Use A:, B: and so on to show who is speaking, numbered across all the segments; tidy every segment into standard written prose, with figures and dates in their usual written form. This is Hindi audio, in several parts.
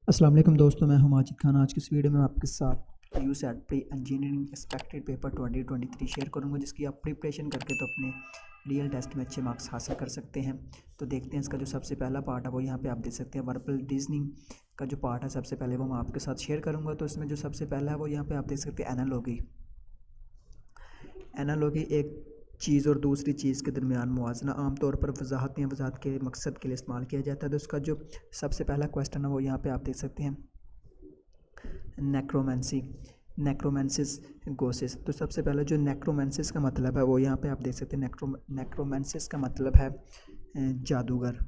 A: अस्सलाम वालेकुम दोस्तों, मैं हूं माजिद खान। आज की इस वीडियो में आपके साथ UCET pre engineering expected paper 2023 share करूंगा, जिसकी आप प्रिपरेशन करके तो अपने रियल टेस्ट में अच्छे मार्क्स हासिल कर सकते हैं। तो देखते हैं इसका जो सबसे पहला पार्ट है वो यहाँ पे आप देख सकते हैं। वर्बल रीजनिंग का जो पार्ट है सबसे पहले वो मैं आपके साथ शेयर करूँगा। तो इसमें जो सबसे पहला है वो यहाँ पर आप देख सकते हैं एनालॉगी। एनालॉगी एक चीज़ और दूसरी चीज़ के दरमियान मुआवजना आमतौर पर वजाहत या वजाहत के मकसद के लिए इस्तेमाल किया जाता है। तो इसका जो सबसे पहला क्वेश्चन है वो यहाँ पे आप देख सकते हैं, नेक्रोमेंसी, नेक्रोमेंसिस गोसिस। तो सबसे पहले जो नेक्रोमेंसिस का मतलब है वो यहाँ पे आप देख सकते हैं। नेक्रोमेंसिस का मतलब है जादूगर।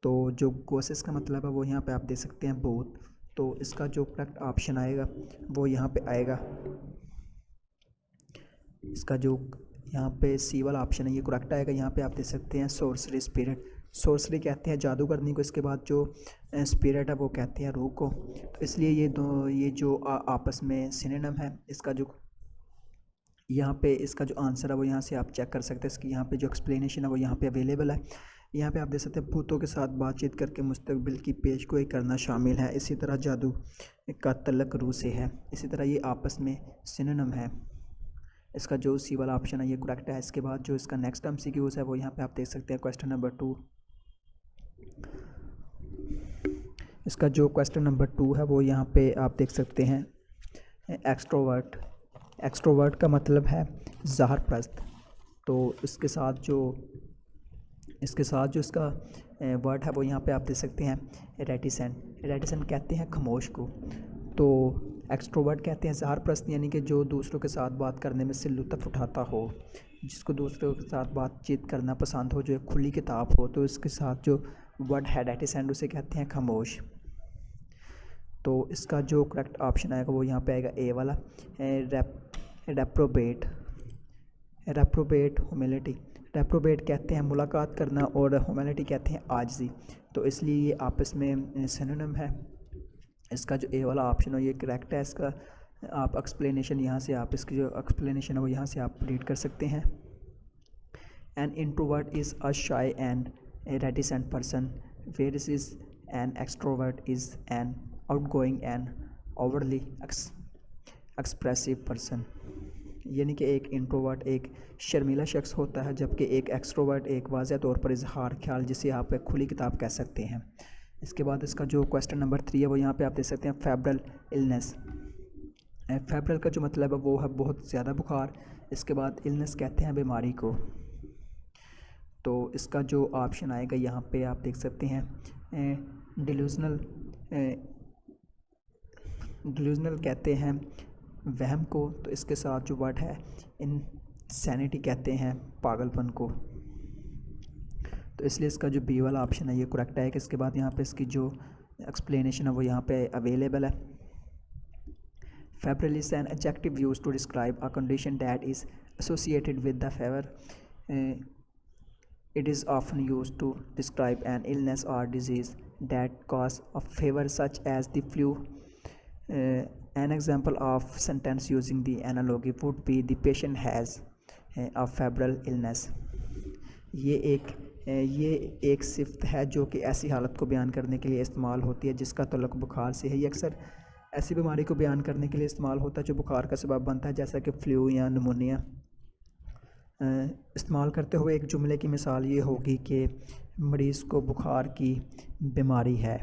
A: तो जो गोसिस का मतलब है वो यहाँ पे आप देख सकते हैं भूत। तो इसका जो करेक्ट ऑप्शन आएगा वो यहाँ पे आएगा, इसका जो यहाँ पे सी वाला ऑप्शन है ये करेक्ट आएगा। यहाँ पे आप देख सकते हैं सोर्सरी स्पिरिट। सोर्सरी कहते हैं जादूगरनी को, इसके बाद जो स्पिरिट है वो कहते हैं रूह को। तो इसलिए ये जो आपस में सिनोनिम है। इसका जो यहाँ पे इसका जो आंसर है वो यहाँ से आप चेक कर सकते हैं। इसकी यहाँ पे जो एक्सप्लेनेशन है वो यहाँ पे अवेलेबल है। यहाँ पे आप देख सकते हैं भूतों के साथ बातचीत करके मुस्तकबिल की पेशगोई करना शामिल है। इसी तरह जादू का तल्लक रूह से है। इसी तरह ये आपस में सिनोनिम है। इसका जो सी वाला ऑप्शन है ये करेक्ट है। इसके बाद जो इसका नेक्स्ट एमसीक्यूज है वो यहाँ पे आप देख सकते हैं। क्वेश्चन नंबर 2, इसका जो क्वेश्चन नंबर 2 है वो यहाँ पे आप देख सकते हैं एक्सट्रोवर्ट। एक्सट्रोवर्ट का मतलब है ज़ाहिर परस्त। तो इसके साथ जो इसका वर्ड है वो यहाँ पे आप देख सकते हैं रेटिसेंट। रेटिसेंट कहते हैं खामोश को। तो एक्सट्रोवर्ट कहते हैं ज़ाहिर परस्त, यानी कि जो दूसरों के साथ बात करने में से लुत्फ़ उठाता हो, जिसको दूसरों के साथ बातचीत करना पसंद हो, जो एक खुली किताब हो। तो इसके साथ जो वर्ड है रेटिसेंट उसे कहते हैं खामोश। तो इसका जो करेक्ट ऑप्शन आएगा वो यहाँ पे आएगा ए वाला, रेप्रोबेट। रेप्रोबेट ह्यूमिलिटी। रेप्रोबेट कहते हैं मुलाकात करना और ह्यूमिलिटी कहते हैं आजिज़ी। तो इसलिए ये आपस में सिनोनिम है। इसका जो ए वाला ऑप्शन है ये करेक्ट है। इसका आप एक्सप्लेनेशन यहाँ से आप इसकी जो एक्सप्लेनेशन है वो यहाँ से आप रीड कर सकते हैं। An introvert is a shy and reticent person, whereas is an extrovert is an outgoing and overly expressive person. यानी कि एक इंट्रोवर्ट एक शर्मीला शख्स होता है, जबकि एक एक्सट्रोवर्ट एक वाज़ह तौर पर इजहार ख्याल, जिसे आप एक खुली किताब कह सकते हैं। इसके बाद इसका जो क्वेश्चन नंबर 3 है वो यहाँ पे आप देख सकते हैं फेब्रल इलनेस। फेब्रल का जो मतलब है वो है बहुत ज़्यादा बुखार। इसके बाद इलनेस कहते हैं बीमारी को। तो इसका जो ऑप्शन आएगा यहाँ पे आप देख सकते हैं डिल्यूजनल। डिल्यूजनल कहते हैं वहम को। तो इसके साथ जो वर्ड है इनसैनिटी कहते हैं पागलपन को। तो इसलिए इसका जो बी वाला ऑप्शन है ये करेक्ट है। कि इसके बाद यहाँ पे इसकी जो एक्सप्लेनेशन है वो यहाँ पे अवेलेबल है। Febrile is an adjective used to describe a condition that is associated with the fever. It is often used to describe an illness or disease that cause a fever such as the flu. An example of sentence using the analogy would be the patient has a febrile illness. ये एक सिफ्त है जो कि ऐसी हालत को बयान करने के लिए इस्तेमाल होती है जिसका तल्लुक़ बुखार से है। ये अक्सर ऐसी बीमारी को बयान करने के लिए इस्तेमाल होता है जो बुखार का सबब बनता है, जैसा कि फ्लू या नमूनिया। इस्तेमाल करते हुए एक जुमले की मिसाल ये होगी कि मरीज़ को बुखार की बीमारी है।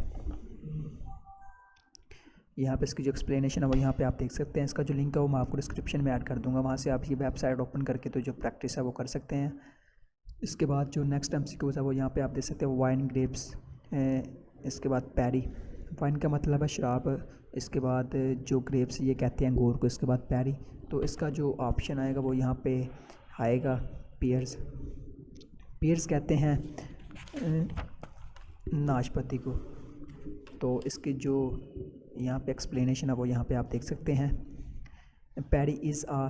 A: यहाँ पे इसकी जो एक्सप्लेनेशन है वो यहाँ पे आप देख सकते हैं। इसका जो लिंक है वो मैं आपको डिस्क्रिप्शन में ऐड कर दूँगा, वहाँ से आप ये वेबसाइट ओपन करके तो जो प्रैक्टिस है वो कर सकते हैं। इसके बाद जो नेक्स्ट एमसीक्यूज़ है वो यहाँ पे आप देख सकते हैं वाइन ग्रेप्स। इसके बाद पैरी, वाइन का मतलब है शराब। इसके बाद जो ग्रेप्स ये कहते हैं अंगूर को। इसके बाद पैरी। तो इसका जो ऑप्शन आएगा वो यहाँ पे आएगा पियर्स। पियर्स कहते हैं नाशपाती को। तो इसकी जो यहाँ पे एक्सप्लेनेशन है वो यहाँ पे आप देख सकते हैं। Perry is a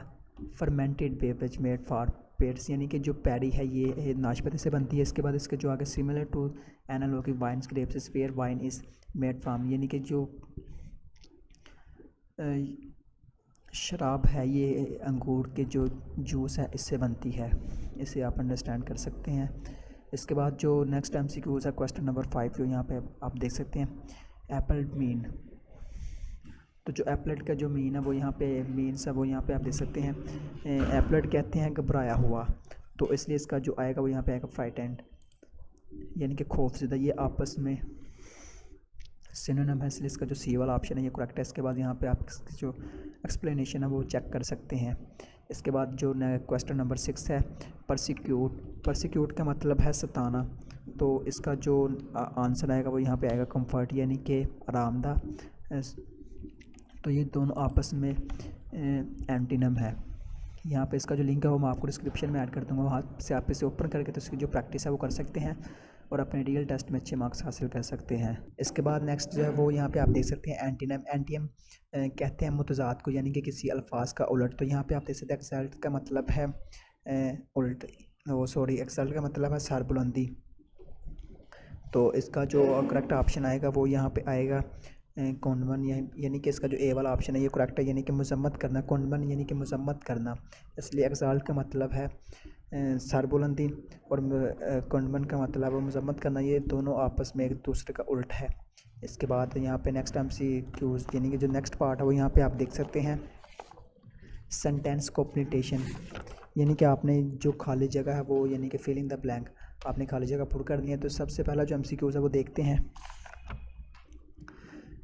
A: fermented beverage made for pets, यानी कि जो पैरी है ये नाशपाती से बनती है। इसके बाद इसके जो आगे similar to analogy wines grapes is where wine is made from, यानी कि जो शराब है ये अंगूर के जो जूस है इससे बनती है। इसे आप अंडरस्टैंड कर सकते हैं। इसके बाद जो नेक्स्ट एमसीक्यूज़ है क्वेश्चन नंबर 5 जो यहाँ पे आप देख सकते हैं। Apple mean. तो जो एप्पलेट का जो मीन है वो यहाँ पे मीन्स है वो यहाँ पे आप देख सकते हैं। एप्पलेट कहते हैं घबराया हुआ, तो इसलिए इसका जो आएगा वो यहाँ पे आएगा फ्राइटेंड, यानी कि खौफजदा। ये आपस में सिनोनिम है, इसलिए इसका जो सी वाला ऑप्शन है ये करेक्ट है। इसके बाद यहाँ पे आप जो एक्सप्लेनेशन है वो चेक कर सकते हैं। इसके बाद जो क्वेश्चन नंबर 6 है, परसिक्यूट। परसिक्यूट का मतलब है सताना, तो इसका जो आंसर आएगा वो यहाँ पे आएगा कंफर्ट, यानी कि आरामदा। तो ये दोनों आपस में एंटीनम है। यहाँ पे इसका जो लिंक है वो मैं आपको डिस्क्रिप्शन में ऐड कर दूँगा, वहाँ से आप इसे ओपन करके तो इसकी जो प्रैक्टिस है वो कर सकते हैं और अपने रियल टेस्ट में अच्छे मार्क्स हासिल कर सकते हैं। इसके बाद नेक्स्ट जो है वो यहाँ पे आप देख सकते हैं एंटीनम। एंटीनम कहते हैं मुतज़ाद को, यानी कि किसी अल्फाज का उलट। तो यहाँ पे आप देख सकते हैं एक्सल्ट का मतलब है उल्ट, वो सॉरी एक्सल्ट का मतलब है सरबुलंदी। तो इसका जो करेक्ट ऑप्शन आएगा वो यहाँ पे आएगा कौनवन, यानी कि इसका जो ए वाला ऑप्शन है ये करेक्ट है, यानी कि मजम्मत करना। कौनवन यानी कि मजम्मत करना, इसलिए एक्साल्ट का मतलब है सरबुलंदी और कौनवन का मतलब है मजम्मत करना। ये दोनों आपस में एक दूसरे का उल्ट है। इसके बाद यहाँ पे नेक्स्ट MCQs, यानी कि जो नेक्स्ट पार्ट है वो यहाँ पे आप देख सकते हैं सेंटेंस कंप्लीटेशन, यानी कि आपने जो खाली जगह है वो, यानी कि फिल इन द ब्लैंक, आपने खाली जगह पुर करनी है। तो सबसे पहला जो MCQs है वो देखते हैं।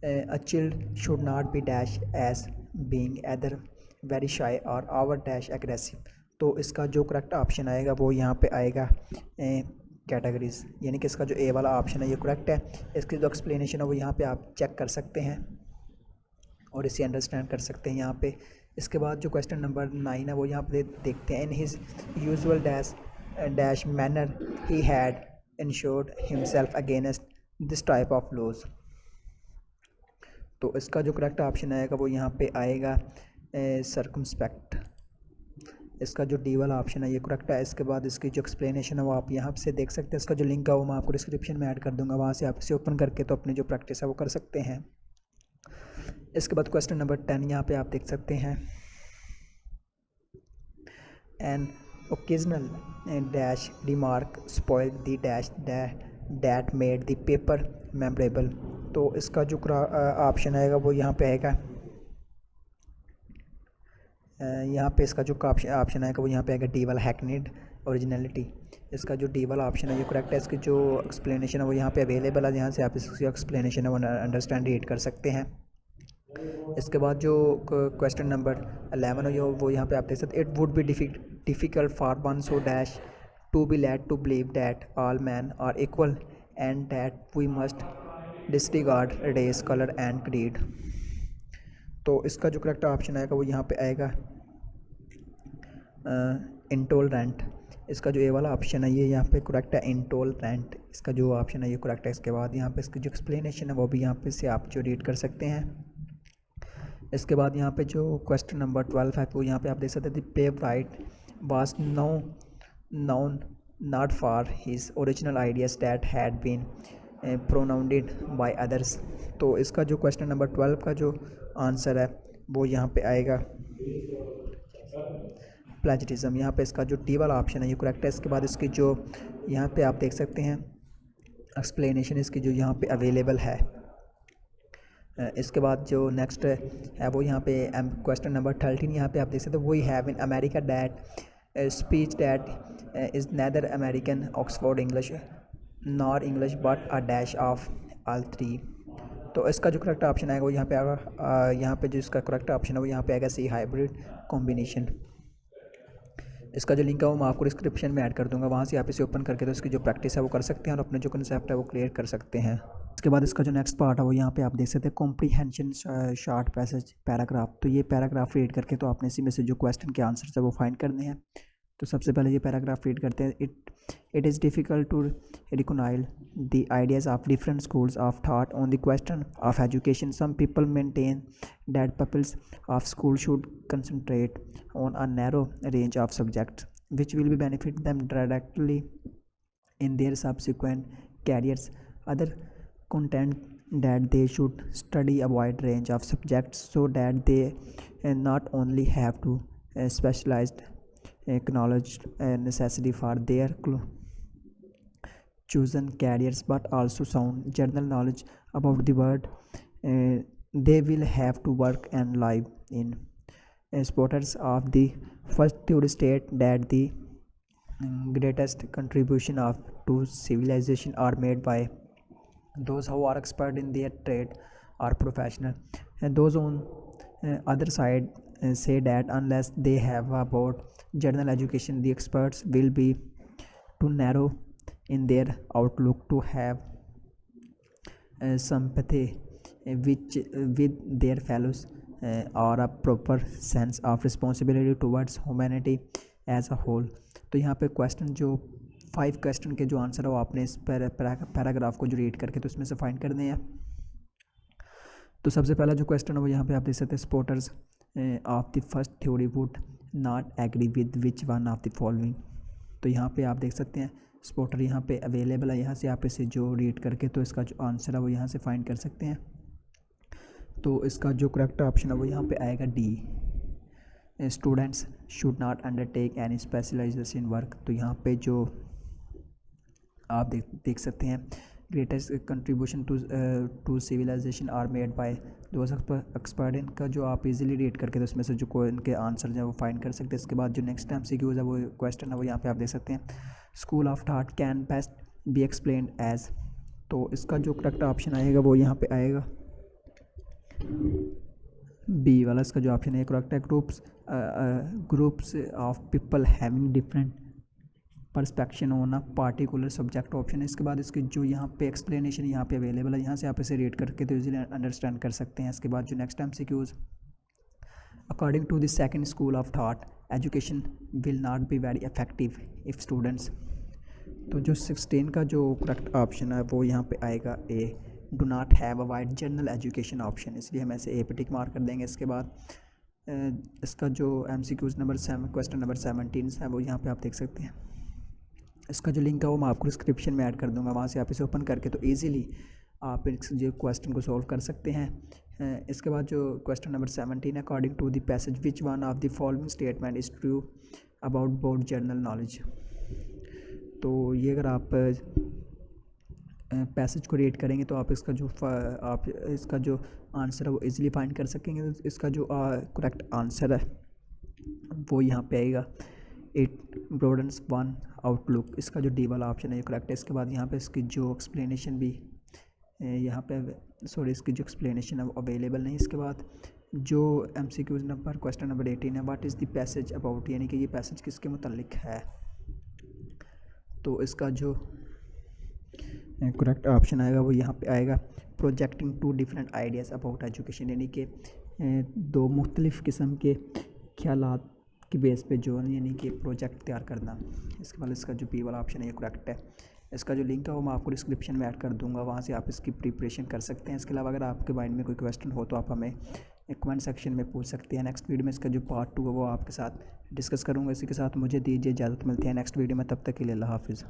A: A child should not be dash as being either very shy or over dash aggressive। तो इसका जो करेक्ट ऑप्शन आएगा वो यहाँ पे आएगा कैटेगरीज, यानी कि इसका जो ए वाला ऑप्शन है ये करेक्ट है। इसकी जो एक्सप्लेनेशन है वो यहाँ पे आप चेक कर सकते हैं और इसे अंडरस्टैंड कर सकते हैं यहाँ पे। इसके बाद जो क्वेश्चन नंबर 9 है वो यहाँ पे देखते हैं। In his usual dash manner he had insured himself against this type of laws. तो इसका जो करेक्ट ऑप्शन आएगा वो यहाँ पे आएगा सर्कमस्पेक्ट। इसका जो डी वाला ऑप्शन है ये करेक्ट है। इसके बाद इसकी जो एक्सप्लेनेशन है वो आप यहाँ से देख सकते हैं। इसका जो लिंक है वो मैं आपको डिस्क्रिप्शन में ऐड कर दूँगा, वहाँ से आप इसे ओपन करके तो अपनी जो प्रैक्टिस है वो कर सकते हैं। इसके बाद क्वेश्चन नंबर 10 यहाँ पे आप देख सकते हैं। An occasional dash remark spoiled the dash that made the paper memorable. तो इसका जो ऑप्शन आएगा वो यहाँ पे आएगा यहाँ पे इसका जो ऑप्शन आएगा वो यहाँ पे आएगा डी वाला हैकनीड ओरिजिनलिटी। इसका जो डी वाला ऑप्शन है ये करेक्ट है। इसकी जो एक्सप्लेनेशन है वो यहाँ पे अवेलेबल है, यहाँ से आप इसकी एक्सप्लेनेशन है वो अंडरस्टैंड रीड कर सकते हैं। इसके बाद जो क्वेश्चन नंबर 11 है वो यहाँ पे आप देख सकते हैं। It would be difficult for one so dash to be led to believe that all man are equal and that we must disregard race colour and creed. तो इसका जो करेक्ट ऑप्शन आएगा वो यहाँ पे आएगा इंटॉलरेंट। इसका जो ए वाला ऑप्शन है ये यहाँ पे करेक्ट है, इंटॉलरेंट। इसका जो ऑप्शन है ये करेक्ट है। इसके बाद यहाँ पे इसकी जो एक्सप्लेनेशन है वो भी यहाँ पे से आप जो रीड कर सकते हैं। इसके बाद यहाँ पे जो क्वेश्चन नंबर 12 है वो यहाँ पे आप देख सकते हैं। The playwright was known not for his original ideas that had been pronounced by others। तो इसका जो क्वेश्चन नंबर 12 का जो आंसर है वो यहाँ पे आएगा प्लेजरिज्म। यहाँ पे इसका जो डी वाला ऑप्शन है ये करेक्ट है। इसके बाद इसकी जो यहाँ पे आप देख सकते हैं एक्सप्लेनेशन इसकी जो यहाँ पे अवेलेबल है। इसके बाद जो नेक्स्ट है वो यहाँ पे क्वेश्चन नंबर 13 यहाँ पे आप देख सकते हैं। We have in America that speech that is neither American Oxford English nor English but a dash of all three. तो इसका जो करेक्ट ऑप्शन आएगा वो यहाँ पे आएगा, यहाँ पे जो इसका करेक्ट ऑप्शन है वो यहाँ पे आएगा सी हाइब्रिड कॉम्बिनेशन। इसका जो लिंक है वो मैं आपको डिस्क्रिप्शन में ऐड कर दूंगा, वहाँ से आप इसे ओपन करके तो इसकी जो प्रैक्टिस है वो कर सकते हैं और अपने जो कंसेप्ट है वो क्लियर कर सकते हैं। इसके बाद इसका जो नेक्स्ट पार्ट है वो यहाँ पे आप देख सकते हैं कॉम्प्रीहेंशन शॉर्ट पैसेज पैराग्राफ। तो ये पैराग्राफ रीड करके तो आपने इसी में से जो क्वेश्चन के आंसर है वो फाइंड करने हैं। तो सबसे पहले ये पैराग्राफ रीड करते हैं। It is difficult to reconcile the ideas of different schools of thought on the question of education. Some people maintain that peoples of school should concentrate on a narrow range of subjects which will be benefit them directly in their subsequent careers. Other contend that they should study a wide range of subjects so that they not only have to specialized knowledge necessary for their chosen careers but also sound general knowledge about the world. They will have to work and live in. Supporters of the first theory state that the greatest contribution to civilization are made by those who are expert in their trade or professional, and those on other side say that unless they have about general education, the experts will be too narrow in their outlook to have sympathy with their fellows, or a proper sense of responsibility towards humanity as a whole. तो यहाँ पे क्वेश्चन जो 5 क्वेश्चन के जो आंसर है वो आपने इस पैराग्राफ को जो रीड करके तो इसमें से फाइंड करने हैं। तो सबसे पहला जो क्वेश्चन है वो यहाँ पे आप देख सकते हैं, supporters of the first theory would not agree with which one of the following. तो यहाँ पे आप देख सकते हैं सपोर्टर यहाँ पे अवेलेबल है, यहाँ से आप इसे जो रीड करके तो इसका जो आंसर है वो यहाँ से फाइंड कर सकते हैं। तो इसका जो करेक्ट ऑप्शन है वो यहाँ पे आएगा D, students should not undertake any specialisation work. तो यहाँ पे जो आप देख सकते हैं, greatest contribution to civilisation are made by those expert. इनका जो आप इजीली रीड करके तो इसमें से जो इनके आंसर हैं वो फाइंड कर सकते हैं। इसके बाद जो नेक्स्ट MCQs है वो क्वेश्चन है वो यहाँ पे आप देख सकते हैं, school of thought can best be explained as. तो इसका जो करेक्ट ऑप्शन आएगा वो यहाँ पे आएगा बी वाला, इसका जो ऑप्शन है करेक्ट है, groups of people having different perspective on a particular subject option है। इसके बाद इसकी जो यहाँ पे एक्सप्लेनेशन यहाँ पे अवेलेबल है, यहाँ से आप इसे रीड करके तो इजीली अंडरस्टैंड कर सकते हैं। इसके बाद जो next MCQs, according to the second school of thought education will not be very effective if students. तो जो 16 का जो करेक्ट ऑप्शन है वो यहाँ पे आएगा A, do not have a wide general education option, इसलिए हम ऐसे ए पे टिक मार्क कर देंगे। इसके बाद इसका जो MCQs क्वेश्चन नंबर 17 है वो यहाँ पे आप देख सकते हैं। इसका जो लिंक है वो मैं आपको डिस्क्रिप्शन में ऐड कर दूंगा, वहाँ से आप इसे ओपन करके तो इजीली आप इस जो क्वेश्चन को सॉल्व कर सकते हैं। इसके बाद जो क्वेश्चन नंबर 17 है, according to the passage which one of the following statement is true about board general knowledge. तो ये अगर आप पैसेज को रीड करेंगे तो आप इसका जो आंसर है वो इजीली फाइंड कर सकेंगे। तो इसका जो करेक्ट आंसर है वो यहाँ पे आएगा, इट ब्रॉडन्स वन आउटलुक। इसका जो डी वाला ऑप्शन है ये करेक्ट है। इसके बाद यहाँ पे इसकी जो एक्सप्लेनेशन भी यहाँ पे इसकी जो एक्सप्लेनेशन है वो अवेलेबल नहीं। इसके बाद जो MCQs नंबर क्वेश्चन नंबर 18 है, what is the passage about, यानी कि ये पैसेज किसके मुतालिक है। तो इसका जो करेक्ट ऑप्शन आएगा वो यहाँ पे आएगा, projecting to different ideas about education, यानी कि 2 मुख्तलिफ़ किस्म के ख्यालात की बेस पे जो यानी कि प्रोजेक्ट तैयार करना। इसके बाद इसका जो बी वाला ऑप्शन है ये करेक्ट है। इसका जो लिंक है वो मैं आपको डिस्क्रिप्शन में ऐड कर दूंगा, वहाँ से आप इसकी प्रिपरेशन कर सकते हैं। इसके अलावा अगर आपके माइंड में कोई क्वेश्चन हो तो आप हमें कमेंट सेक्शन में पूछ सकते हैं। नेक्स्ट वीडियो में इसका जो पार्ट 2 है वो आपके साथ डिस्कस करूँगा। इसी के साथ मुझे दीजिए इजाज़त, मिलती है नेक्स्ट वीडियो में, तब तक के लिए अल्लाह हाफिज़।